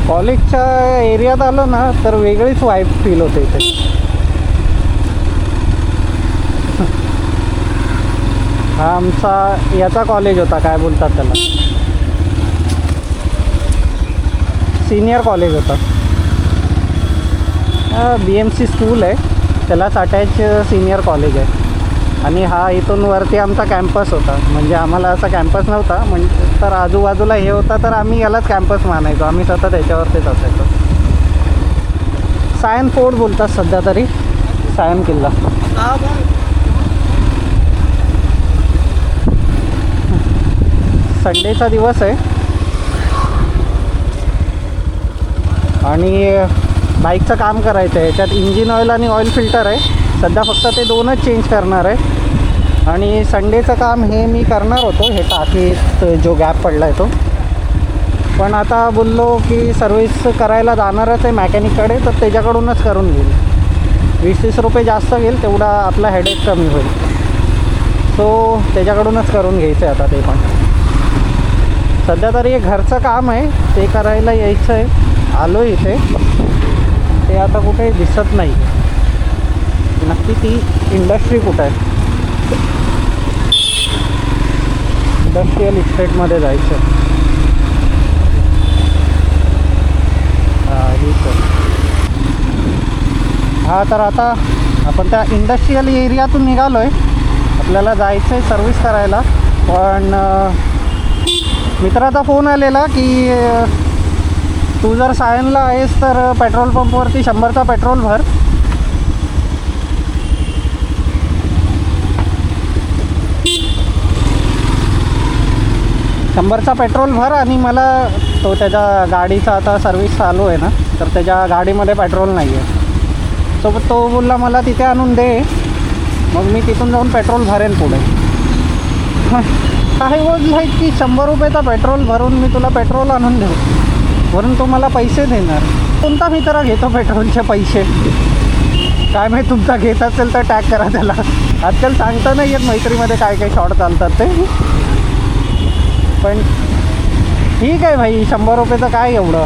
कॉलेजच्या एरियात आलो ना तर वेगळीच वाईब फील होते इथे. हा आमचा याचा कॉलेज होता, काय बोलतात त्याला, सिनियर कॉलेज होता. BMC स्कूल आहे, त्यालाच अटॅच सिनियर कॉलेज आहे. आणि हा इथून वरती आमचा कॅम्पस होता. म्हणजे आम्हाला असा कॅम्पस नव्हता, म्हणजे तर आजूबाजूला हे होता, तर आम्ही यालाच कॅम्पस मानायचो. आम्ही सतत त्याच्यावरतीच असायचो. सायन फोर्ट बोलतात सध्या तरी, सायन किल्ला. संडेचा दिवस आहे आणि बाईकचं काम करायचं आहे. त्यात इंजिन ऑइल आणि ऑइल फिल्टर आहे. सध्या फक्त ते दोनच चेंज करणार आहे. आणि संडेचं काम हे मी करणार होतो, हे टाकीत जो गॅप पडला आहे तो. पण आता बोललो की सर्विस करायला जाणारच आहे मॅकॅनिककडे, तर त्याच्याकडूनच करून घेईल. 20-30 रुपये जास्त घेईल, तेवढा आपला हेडेक कमी होईल. सो त्याच्याकडूनच करून घ्यायचं आहे आता ते पण. सध्या तरी एक घरचं काम आहे, ते करायला यायचं आहे. आलो इथे, ते आता कुठे दिसत नाही. नक्की ती इंडस्ट्री कुठं आहे? इंडस्ट्रियल इस्टेटमध्ये जायचं. हां हीच आहे. हां तर आता आपण त्या इंडस्ट्रियल एरियातून निघालो आहे. आपल्याला जायचं आहे सर्विस करायला. पण मित्राचा फोन आलेला की तू जर सायनला आहेस तर पेट्रोल पंपवरती 100चा पेट्रोल भर. पेट्रोल भर आणि मला तो त्याच्या गाडीचा आता सर्विस चालू आहे ना, तर त्याच्या गाडीमध्ये पेट्रोल नाही आहे. सो तो बोलला मला तिथे आणून दे, मग मी तिथून जाऊन पेट्रोल भरेन पुढे. काही बोल नाही की 100 रुपयाचा पेट्रोल भरून मी तुला पेट्रोल आणून देऊ, वरून तो मला पैसे देणार. कोणता मित्र घेतो पेट्रोलचे पैसे? काय माहीत, तुमचा घेत असेल तर टॅग करा त्याला. आजकाल सांगता नाही येत मैत्रीमध्ये काय काय शॉर्ट चालतात ते. पण ठीक आहे भाई, 100 रुपयेचं काय एवढं.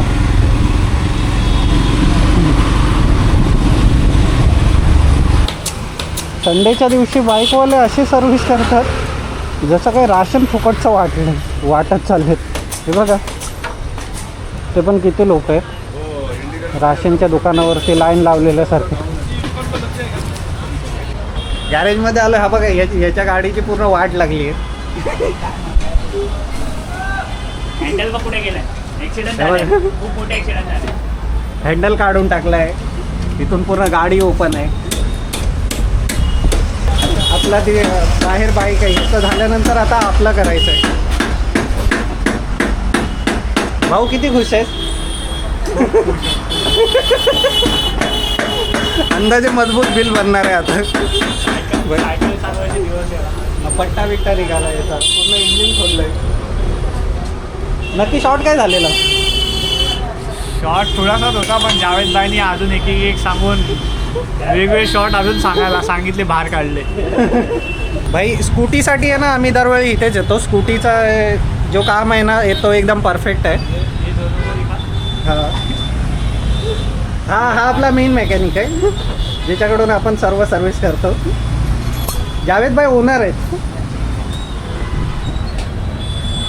संडेच्या दिवशी बाईकवाले असे सर्व्हिस करतात जसं काही राशन फुकटचं वाटत चाललेत. हे बघा, ते पण किती लोक आहेत राशनच्या दुकानावरती लाईन लावलेल्यासारखे. गॅरेजमध्ये आलं. हा बघा, याच्या गाडीची पूर्ण वाट लागली आहे. हँडल कुठे गेलाय? ॲक्सिडेंट झालाय, खूप मोठे ॲक्सिडेंट झाले. हँडल काढून टाकलाय, तिथून पूर्ण गाडी ओपन आहे. आपला ती बाहेर बाईक आहे, इथं झाल्यानंतर आता आपलं करायचं आहे. भाऊ किती खुश आहेत? अंदाजे मजबूत बिल बनणार आहे आता. सायकल चालवायचे दिवस आहे. पट्टा बिट्टा निघाला याचा, पूर्ण इंजिन खोललंय. नक्की शॉर्ट काय झालेला? शॉर्ट थोडासाच होता, पण जावेद बाईंनी अजून एक सांगून वेगवेगळे शॉर्ट अजून सांगितले, बाहेर काढले. भाई स्कूटीसाठी आहे ना, आम्ही दरवेळी इथेच येतो. स्कूटीचा जो काम आहे ना, तो एकदम परफेक्ट आहे. हा आपला मेन मेकॅनिक आहे, ज्याच्याकडून आपण सर्व सर्विस करतो. जावेद भाई ओनर आहेत.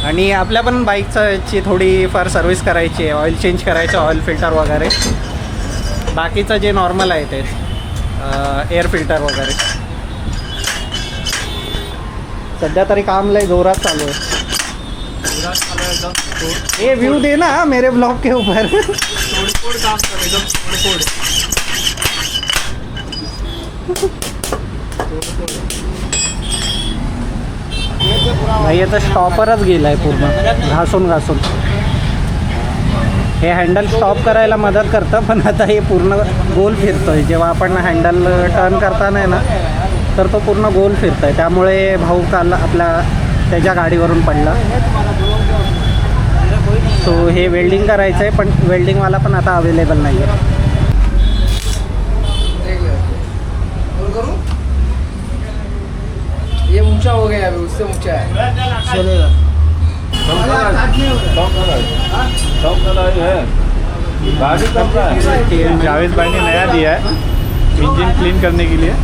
आणि आपल्या पण बाईकची थोडीफार सर्विस करायची आहे, ऑइल चेंज करायचं, ऑइल फिल्टर वगैरे. बाकीचं जे नॉर्मल आहे ते एअर फिल्टर वगैरे. सध्या तरी काम लय जोरात चालू आहे. ये व्यू दे ना मेरे ब्लॉग के ऊपर. तोडफोड काम कर, एकदम तोडफोड. नाही, तर स्टॉपरच गेला आहे पूर्ण घासून. हे हँडल स्टॉप करायला मदत करतं, पण आता हे पूर्ण गोल फिरतोय. जेव्हा आपण हँडल टर्न करताना आहे ना, तर तो पूर्ण गोल फिरतोय. त्यामुळे भाऊ काल त्याच्या गाडीवरून पडला. सो हे वेल्डिंग करायचं आहे, पण वेल्डिंगवाला पण आता अवेलेबल नाही आहे. ये ऊंचा हो गया अभी, उससे ऊंचा है. है जावेद भाई ने नया दिया है इंजन क्लीन करने के लिए।